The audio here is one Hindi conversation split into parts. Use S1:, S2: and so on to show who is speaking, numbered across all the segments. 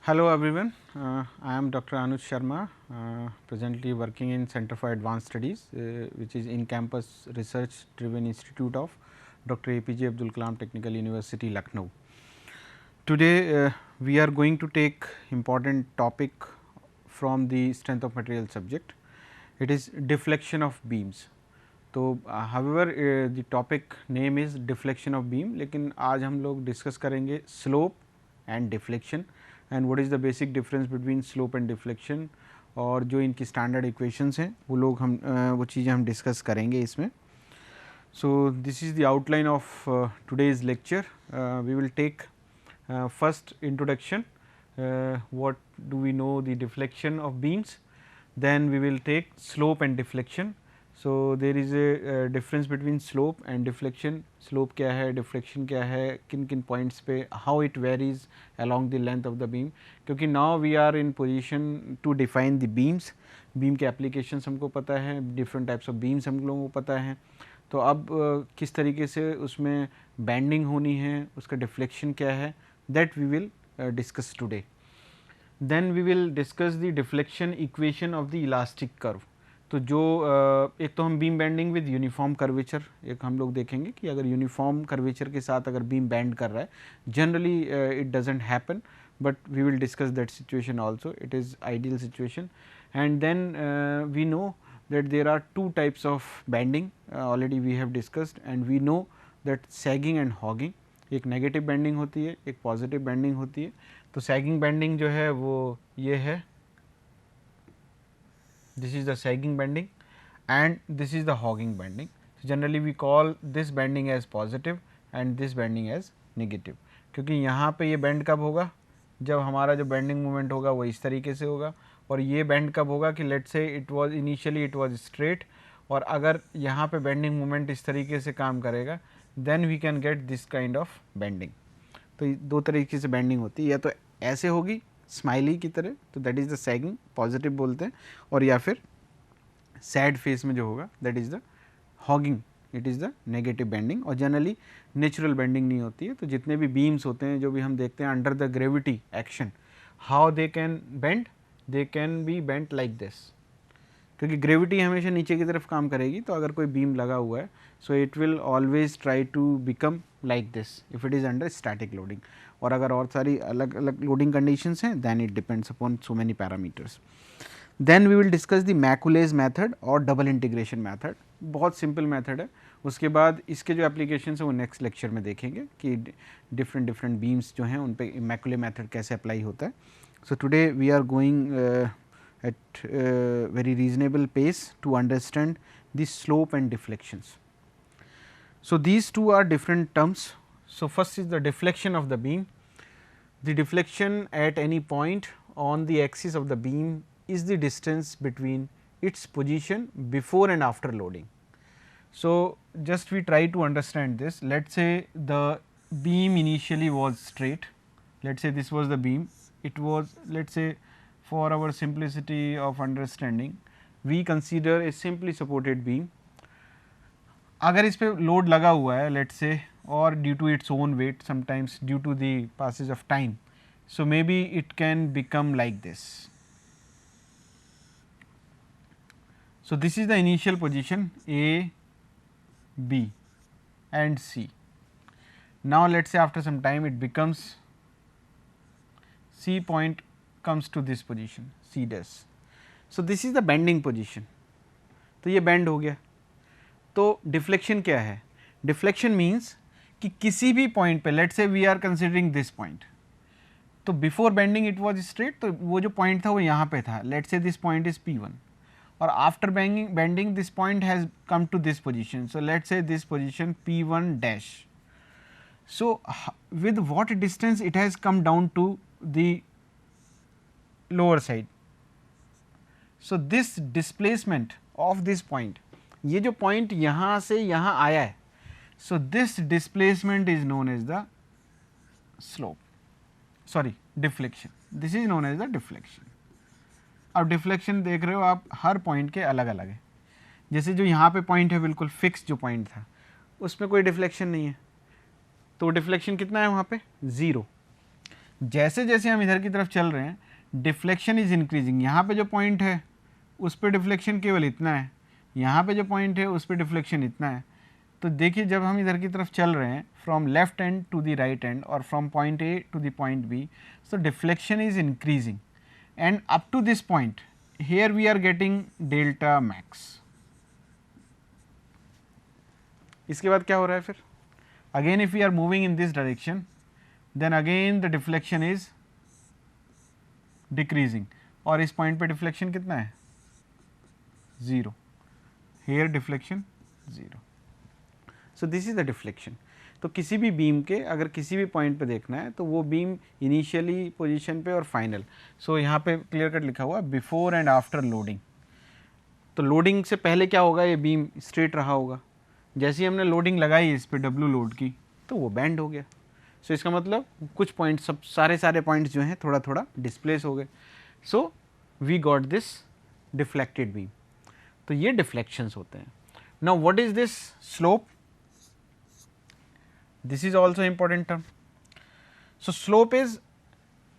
S1: Hello everyone, I am Dr. Anuj Sharma, presently working in Center for Advanced Studies, which is in campus research driven institute of Dr. APJ Abdul Kalam Technical University, Lucknow. Today we are going to take important topic from the strength of material subject. It is deflection of beams. तो however the topic name is deflection of beam, लेकिन आज हम लोग डिस्कस करेंगे slope and deflection and what is the basic difference between slope and deflection, और जो इनकी स्टैंडर्ड इक्वेशंस हैं वो चीज़ें हम डिस्कस करेंगे इसमें. So, this is the outline of today's lecture. We will take first introduction, what do we know the deflection of beams, then we will take slope and deflection. So, there is a difference between slope and deflection. Slope क्या है, deflection क्या है, किन किन points पे, how it varies along the length of the beam, क्योंकि now we are in position to define the beams. beam के applications हमको पता है, different types of beams हम लोगों को पता है. तो अब किस तरीके से उसमें बैंडिंग होनी है, उसका डिफ्लेक्शन क्या है, that we will discuss today. Then we will discuss the deflection equation of the elastic curve. तो जो एक तो हम beam bending with uniform curvature एक हम लोग देखेंगे कि अगर यूनिफॉर्म कर्वेचर के साथ अगर बीम बैंड कर रहा है, generally it doesn't happen, but we will discuss that situation also. It is ideal situation. And then we know that there are two types of bending, already we have discussed, and we know that sagging and hogging. एक नेगेटिव बेंडिंग होती है, एक पॉजिटिव बेंडिंग होती है. तो सैगिंग बेंडिंग जो है वो ये है, this is the sagging bending and this is the hogging bending. Generally we call this bending as positive and this bending as negative, क्योंकि यहाँ पे ये बेंड कब होगा, जब हमारा जो बेंडिंग मूवमेंट होगा वो इस तरीके से होगा, और ये बेंड कब होगा कि let's say it was initially it was straight, और अगर यहाँ पे बेंडिंग मूवमेंट इस तरीके से काम करेगा then we can get this kind of bending. तो दो तरीके से बेंडिंग होती है, या तो ऐसे होगी स्माइली की तरह, तो that is the sagging, positive बोलते हैं, और या फिर सैड फेस में जो होगा that is the hugging, it is the negative bending. और जनरली नेचुरल बेंडिंग नहीं होती है. तो जितने भी बीम्स होते हैं जो भी हम देखते हैं under the gravity action, how they can bend, they can be bent like this, क्योंकि ग्रेविटी हमेशा नीचे की तरफ काम करेगी. तो अगर कोई बीम लगा हुआ है, so it will always try to become like this if it is under static loading. और अगर और सारी अलग अलग लोडिंग कंडीशंस हैं then it depends upon so many parameters. Then we will discuss the Macaulay's method और डबल इंटीग्रेशन मेथड. बहुत सिंपल मेथड है. उसके बाद इसके जो एप्लीकेशन है वो नेक्स्ट लेक्चर में देखेंगे कि डिफरेंट बीम्स जो हैं उन पे मैकुले मेथड कैसे अप्लाई होता है. So, today we are going at very reasonable pace to understand the slope and deflections. So, these two are different terms. So, first is the deflection of the beam. The deflection at any point on the axis of the beam is the distance between its position before and after loading. So, just we try to understand this. Let us say the beam initially was straight, let us say this was the beam. It was, let us say for our simplicity of understanding we consider a simply supported beam. अगर इस पे लोड लगा हुआ है लेट से, और due to its own weight, sometimes due to the passage of time, so may be it can become like this. So this is the initial position A, B and C. Now let say after some time it becomes C point comes to this position, C dash. So, this is the bending position. तो ये bend हो गया. तो deflection क्या है? Deflection means कि किसी भी point पे, let's say we are considering this point. तो before bending it was straight, तो वो जो point था वो यहाँ पे था. Let's say this point is P1. और after bending this point has come to this position. So, let's say this position P1 dash. So, with what distance it has come down to the lower side. So, this displacement of this point, ये जो point यहाँ से यहाँ आया है, so this displacement is known as the slope, sorry deflection. This is known as the deflection. अब deflection देख रहे हो आप हर point के अलग अलग है. जैसे जो यहाँ पे point है बिल्कुल fixed जो point था उसमें कोई deflection नहीं है, तो deflection कितना है वहाँ पे, 0. जैसे जैसे हम इधर की तरफ चल रहे हैं डिफ्लेक्शन इज इंक्रीजिंग। यहाँ पे जो पॉइंट है उस पर डिफ्लेक्शन केवल इतना है, यहाँ पे जो पॉइंट है उस पर डिफ्लेक्शन इतना है। तो देखिए जब हम इधर की तरफ चल रहे हैं from left end to the right end और from point A to the point B, so deflection is increasing and up to this point here we are getting delta max। इसके बाद क्या हो रहा है फिर, again if we are moving in this direction then again the deflection is decreasing और इस पॉइंट पे डिफ्लेक्शन कितना है 0, here deflection 0। so this is the deflection। तो किसी भी बीम के अगर किसी भी पॉइंट पे देखना है तो वो बीम इनिशियली पोजीशन पे और फाइनल, सो यहाँ पे क्लियर कट लिखा हुआ बिफोर एंड आफ्टर लोडिंग। तो लोडिंग से पहले क्या होगा, ये बीम स्ट्रेट रहा होगा, जैसे ही हमने लोडिंग लगाई इस पे डब्ल्यू लोड की तो वो बैंड हो गया। सो इसका मतलब कुछ पॉइंट सब सारे पॉइंट्स जो हैं थोड़ा थोड़ा डिस्प्लेस हो गए। So we got this deflected beam. तो ये डिफ्लेक्शंस होते हैं। Now what is this slope, this is also important term। So slope is,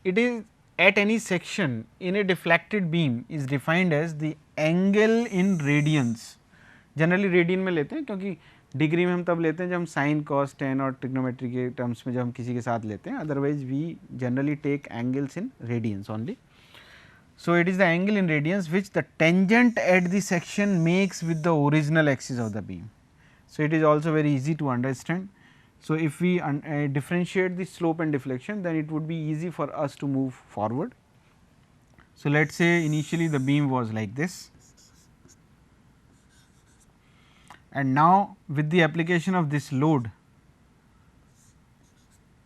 S1: it is at any section in a deflected beam is defined as the angle in radians। Generally radian में लेते हैं क्योंकि डिग्री में हम तब लेते हैं जब हम साइन कॉस टेन और ट्रिग्नोमेट्री के टर्म्स में जब हम किसी के साथ लेते हैं, otherwise we generally take angles in radians only. So it is the angle in radians which the tangent at the section makes with the original axis of the beam। So it is also very easy to understand। So if we differentiate the slope and deflection, then it would be easy for us to move forward। So let us say initially the beam was like this, and now with the application of this load,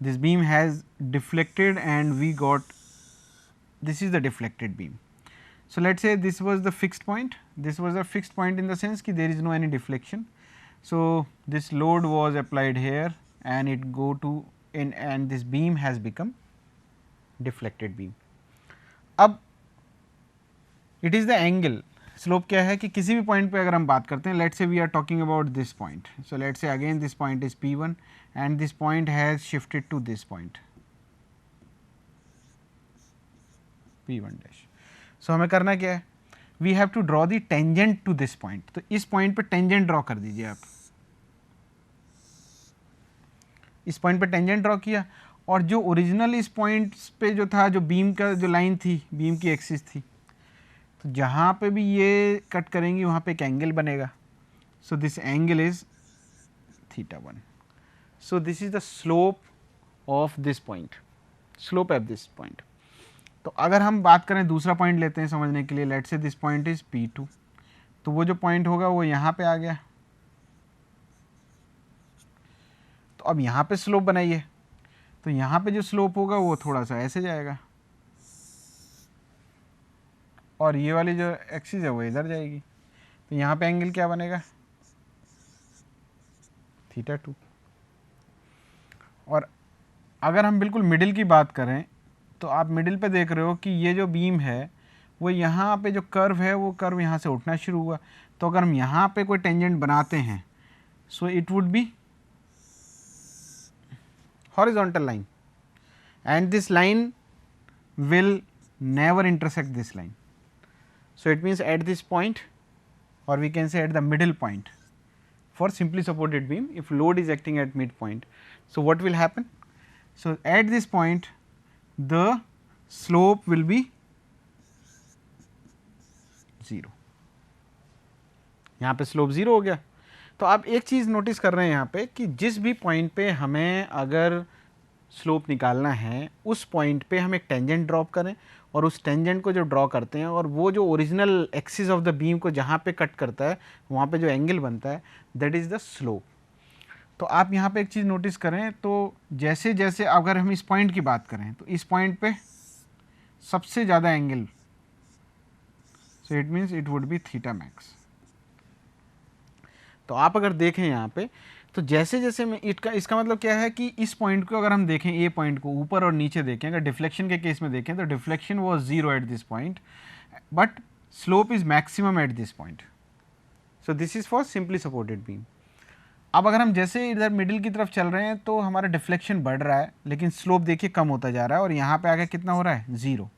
S1: this beam has deflected and we got, this is the deflected beam। So let us say this was the fixed point, this was a fixed point in the sense कि there is no any deflection। So this load was applied here and it go to in and this beam has become deflected beam। अब it is the angle, slope क्या है कि किसी भी पॉइंट पे अगर हम बात करते हैं, let's say we are talking about this point, so let's say again this point is P1 and this point has shifted to this point P1 dash। so हमें करना क्या है, we have to draw the tangent to this point। तो इस पॉइंट पे टेंजेंट ड्रॉ कर दीजिए आप, इस पॉइंट पे टेंजेंट ड्रॉ किया और जो ओरिजिनल इस पॉइंट पे जो था, जो बीम का जो लाइन थी, बीम की एक्सिस थी, तो जहाँ पे भी ये कट करेंगी वहाँ पे एक एंगल बनेगा। So this angle is θ1। So this is the slope of this point, slope at this point. तो अगर हम बात करें दूसरा पॉइंट लेते हैं समझने के लिए, let's say this point is P2, तो वो जो पॉइंट होगा वो यहाँ पे आ गया। तो अब यहाँ पे स्लोप बनाइए, तो यहाँ पे जो स्लोप होगा वो थोड़ा सा ऐसे जाएगा और ये वाली जो एक्सिस है वो इधर जाएगी। तो यहाँ पे एंगल क्या बनेगा θ2। और अगर हम बिल्कुल मिडिल की बात करें तो आप मिडिल पे देख रहे हो कि ये जो बीम है वो यहाँ पे जो कर्व है वो कर्व यहाँ से उठना शुरू हुआ। तो अगर हम यहाँ पे कोई टेंजेंट बनाते हैं, so it would B horizontal line and this line will never intersect this line। So it means at this point, or we can say at the middle point for simply supported beam, if load is acting at midpoint, so what will happen? So at this point the slope will be 0, यहाँ पे स्लोप 0 हो गया। तो आप एक चीज़ नोटिस कर रहे हैं यहाँ पे कि जिस भी पॉइंट पे हमें अगर स्लोप निकालना है उस पॉइंट पे हम एक टेंजेंट ड्रॉप करें और उस टेंजेंट को जो ड्रॉ करते हैं और वो जो original axis of the beam को जहाँ पे कट करता है वहाँ पे जो एंगल बनता है दैट इज़ द स्लोप। तो आप यहाँ पे एक चीज़ नोटिस करें, तो जैसे जैसे अगर हम इस पॉइंट की बात करें तो इस पॉइंट पे सबसे ज़्यादा angle, so it means it would B θmax। तो आप अगर देखें यहाँ पे तो जैसे जैसे मैं इसका मतलब क्या है कि इस पॉइंट को अगर हम देखें, ए पॉइंट को ऊपर और नीचे देखें, अगर डिफ्लेक्शन के केस में देखें तो deflection was 0 eight this point but slope is maximum eight this point. So this is for simply supported beam. अब अगर हम जैसे इधर मिडिल की तरफ चल रहे हैं तो हमारा डिफ्लेक्शन बढ़ रहा है, लेकिन स्लोप देखिए कम होता जा रहा है, और यहाँ पे आगे कितना हो रहा है 0।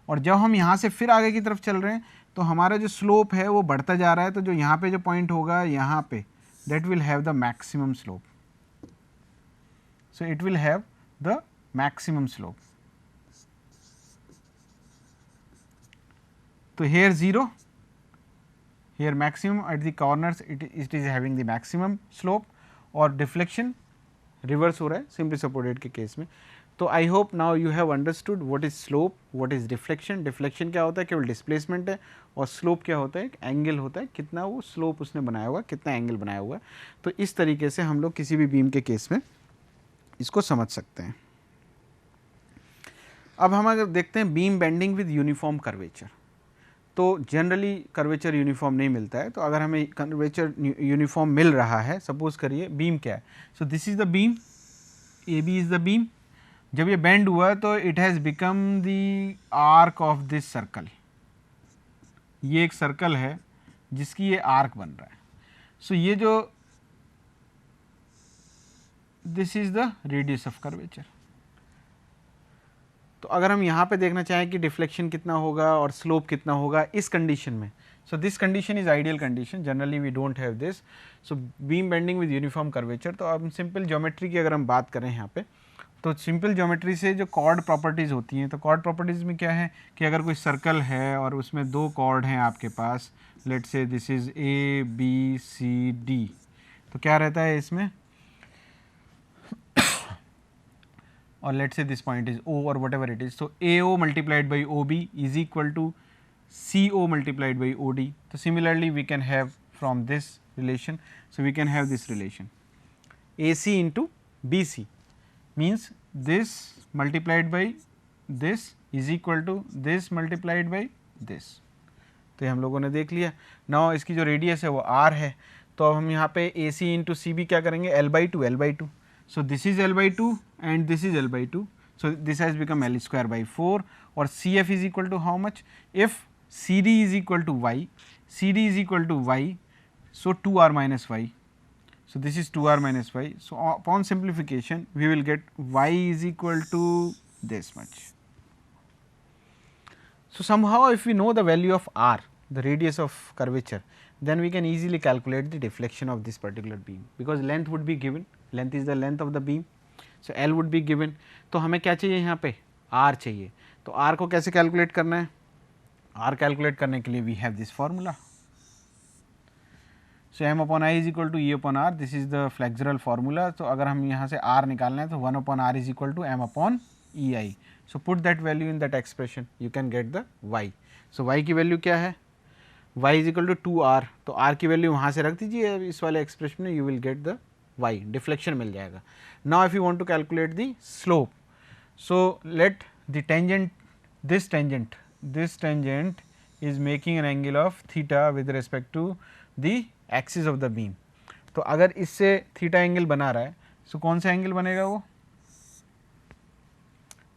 S1: और जब हम यहाँ से फिर आगे की तरफ चल रहे हैं तो हमारा जो स्लोप है वो बढ़ता जा रहा है, तो जो यहाँ पे जो पॉइंट होगा यहाँ पे, that will have the maximum slope. So it will have the maximum slope. तो here 0, here maximum, at the corners it is having the maximum slope, और deflection reverse हो रहा है simply supported के केस में। तो I hope now you have understood what is slope, what is deflection। deflection क्या होता है, केवल displacement है, और slope क्या होता है, एक एंगल होता है, कितना वो slope उसने बनाया हुआ है, कितना एंगल बनाया हुआ है। तो इस तरीके से हम लोग किसी भी बीम के केस में इसको समझ सकते हैं। अब हम अगर देखते हैं beam bending with uniform curvature, तो जनरली कर्वेचर यूनिफॉर्म नहीं मिलता है। तो अगर हमें कर्वेचर यूनिफॉर्म मिल रहा है, सपोज करिए बीम क्या है, so this is the beam, A B is the beam. जब ये बेंड हुआ तो it has become the arc of this circle. ये एक सर्कल है जिसकी ये आर्क बन रहा है। सो ये जो this is the radius of curvature. तो अगर हम यहाँ पे देखना चाहें कि डिफ्लेक्शन कितना होगा और स्लोप कितना होगा इस कंडीशन में, so this condition is ideal condition, generally we don't have this. So beam bending with uniform curvature. तो अब सिंपल ज्योमेट्री की अगर हम बात करें यहाँ पे, तो सिंपल ज्योमेट्री से जो कॉर्ड प्रॉपर्टीज़ होती हैं, तो कॉर्ड प्रॉपर्टीज़ में क्या है कि अगर कोई सर्कल है और उसमें 2 कॉर्ड हैं आपके पास, let's say this is A B C D, तो क्या रहता है इसमें, और let's say this point is O or whatever it is. So AO multiplied by OB is equal to CO multiplied by OD. So similarly we can have from this relation, so we can have this relation AC into BC means this multiplied by this is equal to this multiplied by this. तो ये हम लोगों ने देख लिया। नाउ इसकी जो रेडियस है वो R है, तो अब हम यहाँ पे AC into CB क्या करेंगे, L/2। So this is L/2 and this is L/2, so this has become L square by 4, or CF is equal to how much, if CD is equal to Y, CD is equal to Y, so 2R minus Y, so this is 2R minus Y. So upon simplification we will get Y is equal to this much. So somehow if we know the value of R, the radius of curvature, then we can easily calculate the deflection of this particular beam, because length would be given, length is the length of the beam, so L would be given. तो हमें क्या चाहिए यहाँ पे, R चाहिए। तो R को कैसे कैलकुलेट करना है, R कैलकुलेट करने के लिए we have this formula. So M upon I is equal to E upon R, this is the flexural formula. तो अगर हम यहाँ से R निकालना है तो 1 upon R is equal to M upon EI. So put that value in that expression, you can get the Y. So Y की वैल्यू क्या है, y is equal to 2r, तो r की वैल्यू वहाँ से रख दीजिए इस वाले एक्सप्रेशन में, you will get the y, deflection मिल जाएगा। Now if you want to calculate the slope, so let the tangent, this tangent is making an angle of theta with respect to the axis of the beam. तो अगर इससे थीटा एंगल बना रहा है, सो कौन सा एंगल बनेगा वो,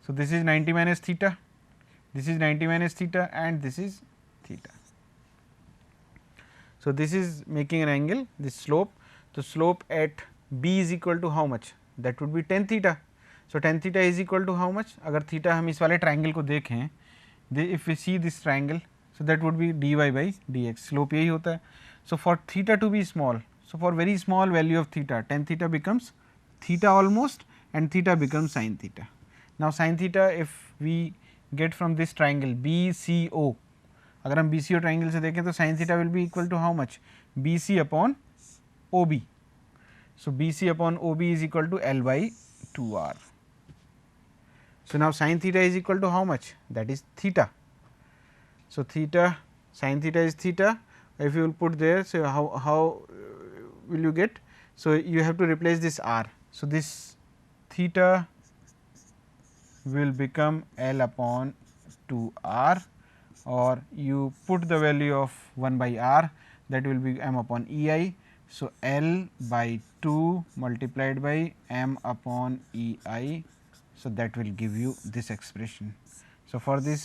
S1: सो this is 90 minus theta, this is 90 minus theta and this is theta. So this is making an angle, this slope. So slope at B is equal to how much? That would be tan theta. So tan theta is equal to how much? अगर थीटा हम इस वाले ट्राइंगल को देखें, if we see this triangle, so that would be dy by dx. Slope यही होता है. So for theta to be small, so for very small value of theta, tan theta becomes theta almost, and theta becomes sin theta. Now sin theta if we get from this triangle BCO, अगर हम BCO ट्राइंगल से देखें तो sin theta will be equal to how much, BC upon OB. So BC upon OB is equal to L by 2R. So now sin theta is equal to how much, that is theta. So theta, sin theta is theta. If you will put there, so how will you get? So you have to replace this R. So this theta will become L upon 2R, or you put the value of 1 by R, that will be M upon EI. So L by 2 multiplied by M upon EI, so that will give you this expression. So for this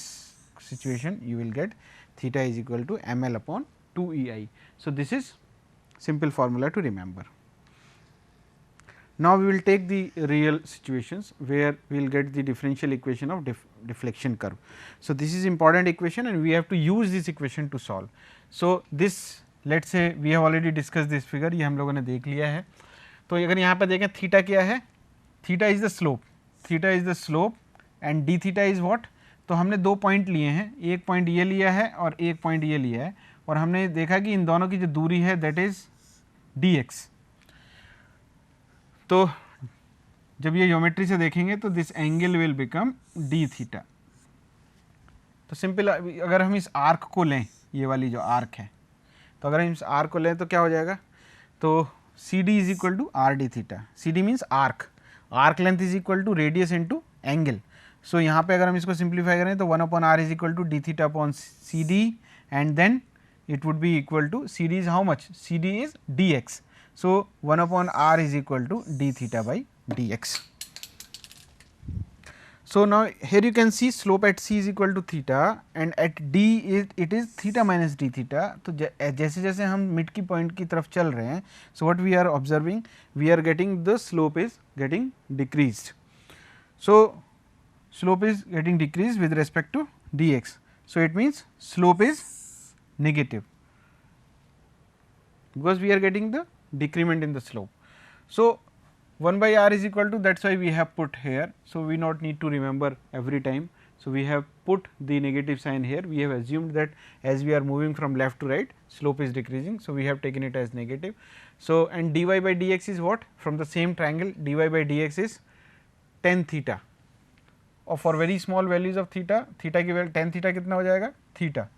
S1: situation you will get theta is equal to ML upon 2 EI. So this is simple formula to remember. Now we will take the real situations where we will get the differential equation of deflection curve. So, this is important equation and we have to use this equation to solve. So, this let us say we have already discussed this figure, ये हम लोगों ने देख लिया है. तो अगर यहाँ पर देखें थीटा क्या है, theta is the slope, theta is the slope and D theta is what. तो हमने दो पॉइंट लिए हैं, एक पॉइंट ये लिया है और एक पॉइंट ये लिया है और हमने देखा कि इन दोनों की जो दूरी है दैट इज डी एक्स. तो जब ये ज्योमेट्री से देखेंगे तो this angle will become D theta. तो सिंपल अगर हम इस आर्क को लें, ये वाली जो आर्क है, तो अगर हम इस आर्क को लें तो क्या हो जाएगा, तो C D is equal to R D theta. C D means arc, arc length is equal to radius into angle. So यहाँ पे अगर हम इसको सिंप्लीफाई करें तो 1 upon R is equal to D theta upon C D and then it would be equal to C D is how much, C D is dx. So, 1 upon r is equal to d theta by dx. So, now here you can see slope at C is equal to theta and at D it is theta minus d theta. तो जैसे जैसे हम मिड की पॉइंट की तरफ चल रहे हैं, so what we are observing, we are getting the slope is getting decreased. So, slope is getting decreased with respect to dx. So, it means slope is negative because we are getting the decrement in the slope. So, 1 by r is equal to, that is why we have put here. So, we not need to remember every time. So, we have put the negative sign here, we have assumed that as we are moving from left to right slope is decreasing. So, we have taken it as negative. So, and dy by dx is what, from the same triangle dy by dx is tan theta, और for very small values of theta, theta की वैल्यू tan theta कितना हो जाएगा, theta.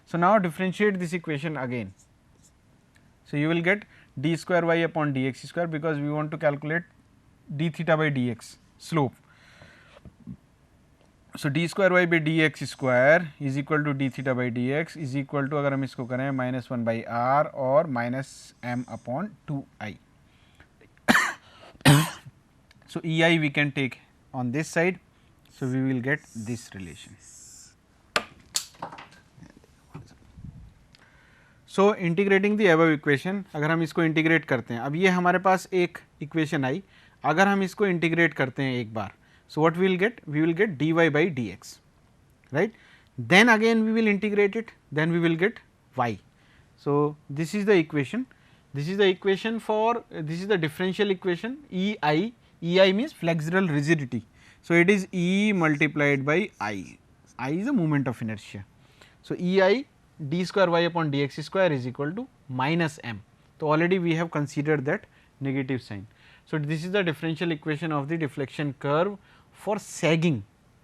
S1: So, now differentiate this equation again. So, you will get d square y upon dx square because we want to calculate d theta by dx slope. So, d square y by dx square is equal to d theta by dx is equal to, अगर हम इसको करें, -1 by r और -m upon 2i. So, ei we can take on this side. So, we will get this relation. So integrating the above equation, अगर हम इसको इंटीग्रेट करते हैं, अब ये हमारे पास एक इक्वेशन आई, अगर हम इसको इंटीग्रेट करते हैं एक बार, so what we will get dy by D X, right. Then again we will integrate it, then we will get y. So this is the equation, this is the equation for, this is the differential equation ei means flexural rigidity. So it is e multiplied by i is the moment of inertia. So ei d square y upon dx square is equal to minus m. So, already we have considered that negative sign. So, this is the differential equation of the deflection curve for sagging,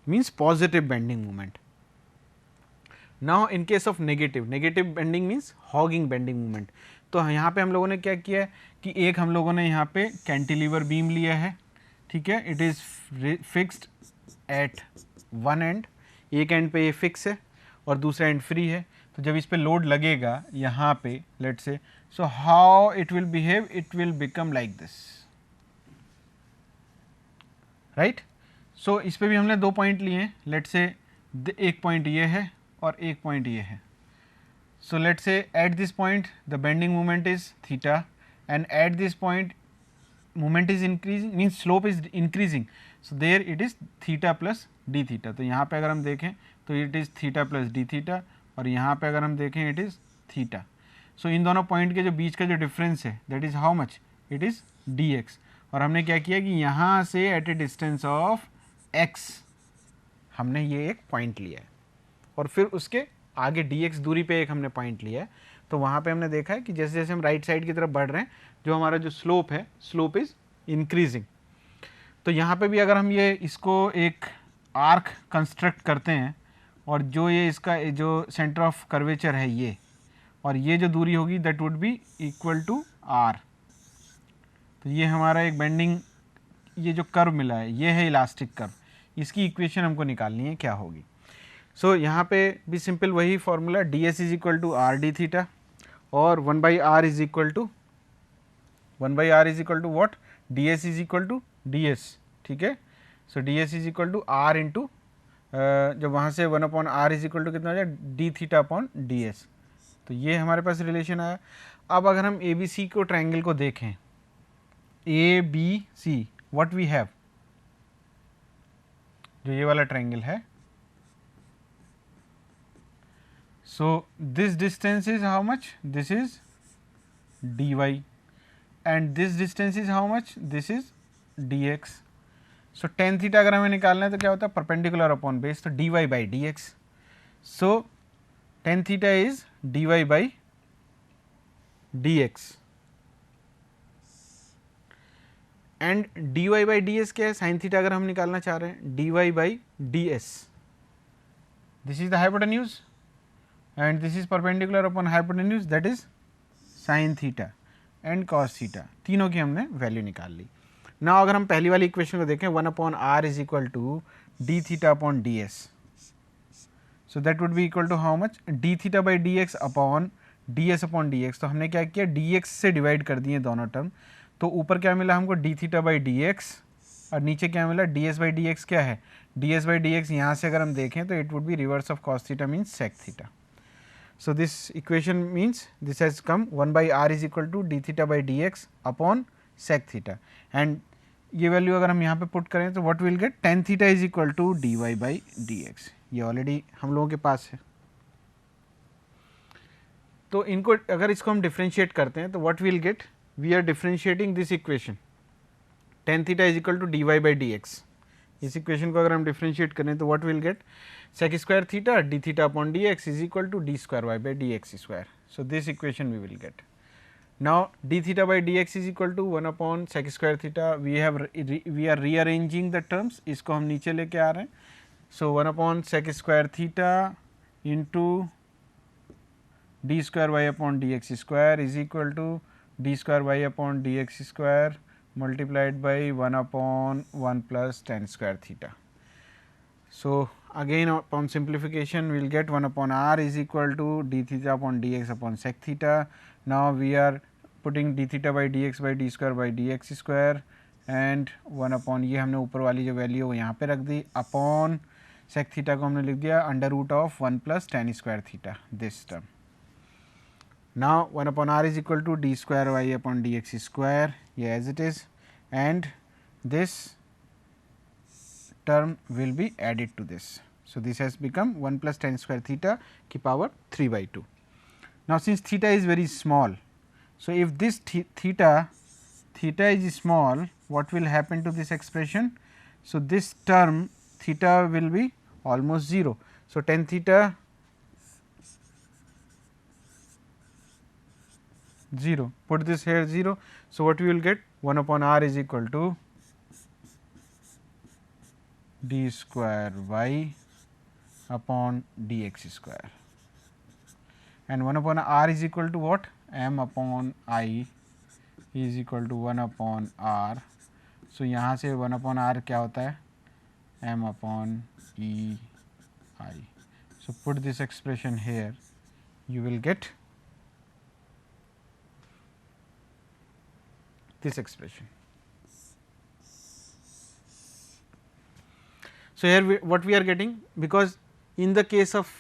S1: means positive bending moment. Now, in case of negative bending means hogging bending moment. तो यहाँ पे हम लोगों ने क्या किया है कि एक हम लोगों ने यहाँ पे कैंटिलीवर बीम लिया है, ठीक है, it is fixed at one and, एक एंड पे ये फिक्स है और दूसरा एंड फ्री है. तो जब इस पे लोड लगेगा यहाँ पे, let's say, so how it will behave, it will become like this, right. सो इस पे भी हमने दो पॉइंट लिए हैं, लेट्स से एक पॉइंट ये है और एक पॉइंट ये है. So let's say at this point the bending moment is theta and at this point moment is increasing, means slope is increasing. So there it is theta plus d theta. तो यहाँ पे अगर हम देखें तो it is theta plus d theta और यहाँ पे अगर हम देखें इट इज़ थीटा. सो इन दोनों पॉइंट के जो बीच का जो डिफरेंस है that is how much, it is d x. और हमने क्या किया कि यहाँ से at a distance of x हमने ये एक पॉइंट लिया है और फिर उसके आगे डी एक्स दूरी पे एक हमने पॉइंट लिया है. तो वहाँ पे हमने देखा है कि जैसे जैसे हम राइट साइड की तरफ बढ़ रहे हैं, जो हमारा जो स्लोप है, स्लोप इज़ इंक्रीजिंग. तो यहाँ पे भी अगर हम ये इसको एक आर्क कंस्ट्रक्ट करते हैं और जो ये इसका जो सेंटर ऑफ कर्वेचर है ये, और ये जो दूरी होगी that would be equal to R. तो ये हमारा एक बेंडिंग, ये जो कर्व मिला है ये है इलास्टिक कर्व, इसकी इक्वेशन हमको निकालनी है क्या होगी. सो यहाँ पे भी सिंपल वही formula, D S is equal to R D theta और 1 by R is equal to what, D S is equal to D S, ठीक है. So D S is equal to R into, जब वहाँ से 1 upon R is equal to कितना हो जाए, D theta upon D S. तो ये हमारे पास रिलेशन आया. अब अगर हम ए बी सी को ट्राइंगल को देखें A B C, what we have, जो ये वाला ट्रायंगल है, so this distance is how much, this is dy and this distance is how much, this is dx. so tan theta अगर हमें निकालना है तो क्या होता है, perpendicular upon base, तो dy by dx. so tan theta is dy by dx and dy by ds क्या है, sin theta अगर हम निकालना चाह रहे हैं, dy by ds, this is the hypotenuse and this is perpendicular upon hypotenuse, that is sin theta and cos theta, तीनों की हमने वैल्यू निकाल ली. नाउ अगर हम पहली वाली इक्वेशन को देखें, 1/r is equal to D theta upon D s, so that would be equal to how much, d theta by D x upon D s upon d x. तो हमने क्या किया, डी एक्स से डिवाइड कर दिए दोनों टर्म, तो ऊपर क्या मिला हमको, d theta by D x, और नीचे क्या मिला, d s by D x. क्या है, d s by D x यहाँ से अगर हम देखें तो it would be reverse of cos theta means sec theta. So this equation means this has come 1 by r is equal to d theta by dx upon sec theta, and ये वैल्यू अगर हम यहाँ पे पुट करें तो what will get, tan theta is equal to dy by dx. ये ऑलरेडी हम लोगों के पास है. तो इनको अगर इसको हम डिफ्रेंशिएट करते हैं तो what will get, we are differentiating this equation, tan theta is equal to dy by dx. इस इक्वेशन को अगर हम डिफ्रेंशिएट करें तो what will get, sec square theta d theta upon dx is equal to d square y by dx square. So this equation we will get. Now d theta by dx is equal to 1 upon sec square theta. We are rearranging the terms. इसको हम नीचे लेके आ रहे हैं. So 1 upon sec square theta into d square y upon dx square is equal to d square y upon dx square multiplied by 1 upon 1 plus tan square theta. So again upon simplification we will get 1 upon r is equal to d theta upon dx upon sec theta. Now we are putting d theta by dx by d square by dx square and 1 upon, ये हमने ऊपर वाली जो वैल्यू वो यहाँ पे रख दी, अपॉन sec theta को हमने लिख दिया under root of 1 plus tan square theta, this term. Now 1 upon r is equal to d square y upon dx square, yeah, as it is, and this term will be added to this. So this has become 1 plus tan square theta की power 3 by 2. Now since theta is very small, so if this theta is small, what will happen to this expression? So this term theta will be almost 0. So tan theta 0, put this here 0. So what we will get, 1 upon r is equal to d square y upon dx square, and 1 upon r is equal to what, m upon I is equal to 1 upon r. So यहाँ से 1 upon r क्या होता है, m upon e I. So put this expression here, you will get this expression. So here what we are getting, because in the case of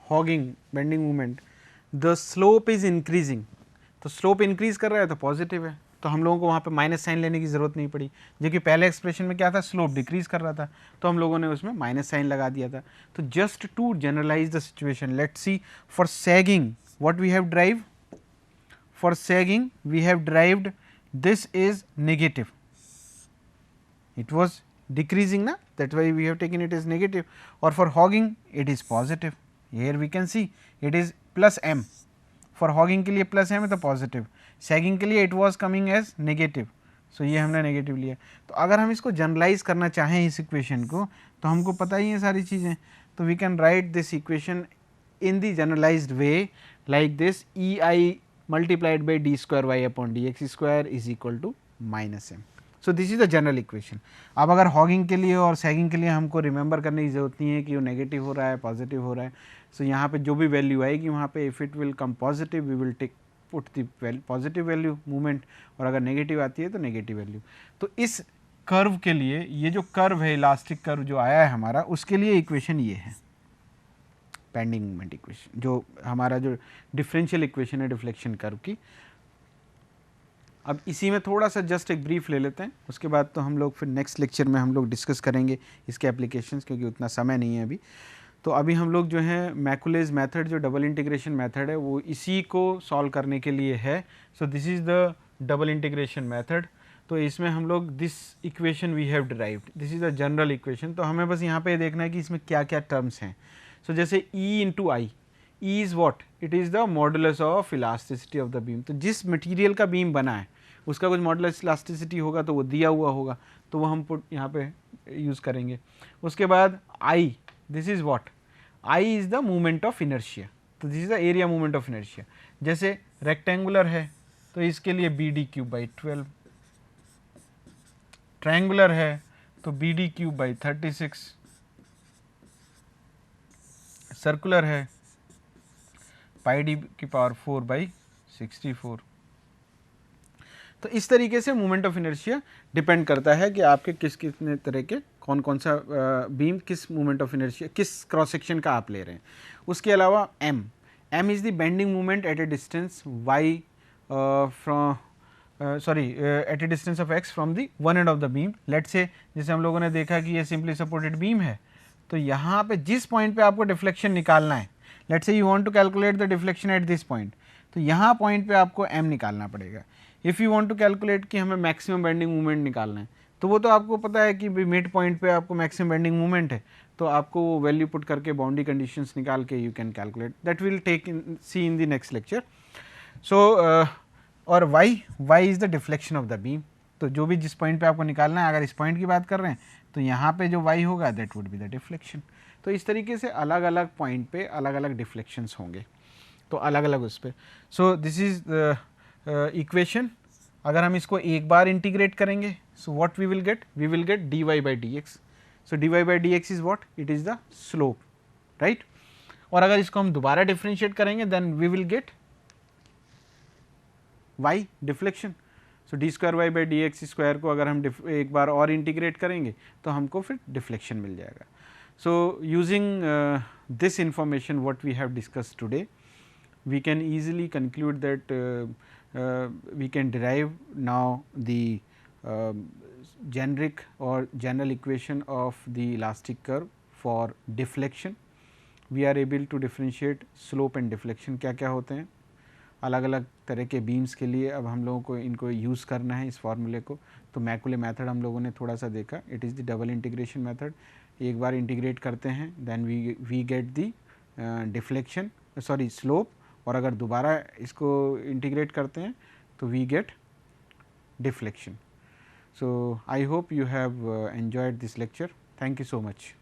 S1: hogging bending movement the slope is increasing, तो slope increase कर रहा है तो पॉजिटिव है, तो हम लोगों को वहाँ पे माइनस साइन लेने की ज़रूरत नहीं पड़ी, जबकि पहले एक्सप्रेशन में क्या था, स्लोप डिक्रीज कर रहा था तो हम लोगों ने उसमें माइनस साइन लगा दिया था. तो just to generalize the situation, let's see for sagging what we have derive, for sagging we have derived this is negative, it was decreasing na, that's why we have taken it as negative, or for hogging it is positive, here we can see it is plus m, for hogging के लिए plus m है तो positive, sagging के लिए it was coming as negative, so ये हमने negative लिया. तो अगर हम इसको generalize करना चाहें इस equation को, तो हमको पता ही है सारी चीज़ें, तो we can write this equation in the generalized way like this, e I multiplied by d square y upon dx square is equal to minus m. So this is the general equation. अब अगर hogging के लिए और sagging के लिए हमको रिमेंबर करने की ज़रूरत नहीं है कि वो नेगेटिव हो रहा है पॉजिटिव हो रहा है, सो यहाँ पे जो भी वैल्यू आएगी वहाँ पे if it will come positive we will take put the positive value movement, और अगर नेगेटिव आती है तो नेगेटिव वैल्यू. तो इस कर्व के लिए, ये जो कर्व है इलास्टिक कर्व जो आया है हमारा, उसके लिए इक्वेशन ये है बेंडिंग मोमेंट इक्वेशन, जो हमारा जो डिफरेंशियल इक्वेशन है डिफ्लेक्शन कर्व की. अब इसी में थोड़ा सा जस्ट एक ब्रीफ ले लेते हैं, उसके बाद तो हम लोग फिर नेक्स्ट लेक्चर में हम लोग डिस्कस करेंगे इसके एप्लीकेशंस, क्योंकि उतना समय नहीं है अभी। तो अभी हम लोग जो है मैकुलेज मेथड, जो डबल इंटीग्रेशन मेथड है, वो इसी को सॉल्व करने के लिए है। So this is the double integration method. तो इसमें हम लोग this equation we have derived, this is the general equation. तो हमें बस यहाँ पे देखना है कि इसमें क्या क्या टर्म्स हैं। सो जैसे E into I, E is what, it is the modulus of elasticity of the beam. तो जिस मटेरियल का बीम बना है उसका कुछ मॉडुलस इलास्टिसिटी होगा, तो वो दिया हुआ होगा, तो वो हम पुट यहाँ पे यूज़ करेंगे। उसके बाद I, this is what, I is the movement of inertia, तो this is the area movement of inertia. जैसे रेक्टेंगुलर है तो इसके लिए B D cube by 12, triangular है तो B D cube by 36, circular है पाई डी की पावर 4 बाई 64। तो इस तरीके से मूवमेंट ऑफ इनर्शिया डिपेंड करता है कि आपके किस कितने तरह के कौन कौन सा बीम किस मूवमेंट ऑफ इनर्शिया किस क्रॉस सेक्शन का आप ले रहे हैं। उसके अलावा M, M is the bending movement at a distance y from at a distance of x from the one end of the beam. Let say जैसे हम लोगों ने देखा कि ये सिंपली सपोर्टेड बीम है, तो यहाँ पे जिस पॉइंट पे आपको डिफ्लेक्शन निकालना है, let say you want to calculate the deflection at this point, तो यहाँ पॉइंट पे आपको एम निकालना पड़ेगा। If you want to calculate कि हमें मैक्सिमम बेंडिंग मूवमेंट निकालना है, तो वो तो आपको पता है कि मिड पॉइंट पे आपको मैक्सिमम बेंडिंग मूवमेंट है, तो आपको वो वैल्यू पुट करके बाउंड्री कंडीशंस निकाल के you can calculate, that will take in see in the next lecture. So और y is the deflection of the beam. तो जो भी जिस पॉइंट पे आपको निकालना है, अगर इस पॉइंट की बात कर रहे हैं तो यहाँ पे जो y होगा that would be the deflection. तो इस तरीके से अलग अलग पॉइंट पे अलग अलग डिफ्लेक्शंस होंगे, तो अलग अलग उस पर। So this is equation. अगर हम इसको एक बार इंटीग्रेट करेंगे, so what we will get, we will get dy by D x. So dy by D x is what, it is the slope, right. और अगर इसको हम दोबारा डिफ्रेंशिएट करेंगे then we will get y deflection. So d square y by D x square को अगर हम एक बार और इंटीग्रेट करेंगे तो हमको फिर डिफ्लेक्शन मिल जाएगा। So using this information what we have discussed today, we can easily conclude that we can derive now the generic or general equation of the elastic curve for deflection. We are able to differentiate slope and deflection क्या क्या होते हैं अलग अलग तरह के बीम्स के लिए। अब हम लोगों को इनको यूज़ करना है इस फार्मूले को। तो मैकुले मेथड हम लोगों ने थोड़ा सा देखा, it is the double integration method. एक बार इंटीग्रेट करते हैं then we get the deflection sorry slope, और अगर दोबारा इसको इंटीग्रेट करते हैं तो we get deflection. So I hope you have enjoyed this lecture. Thank you so much.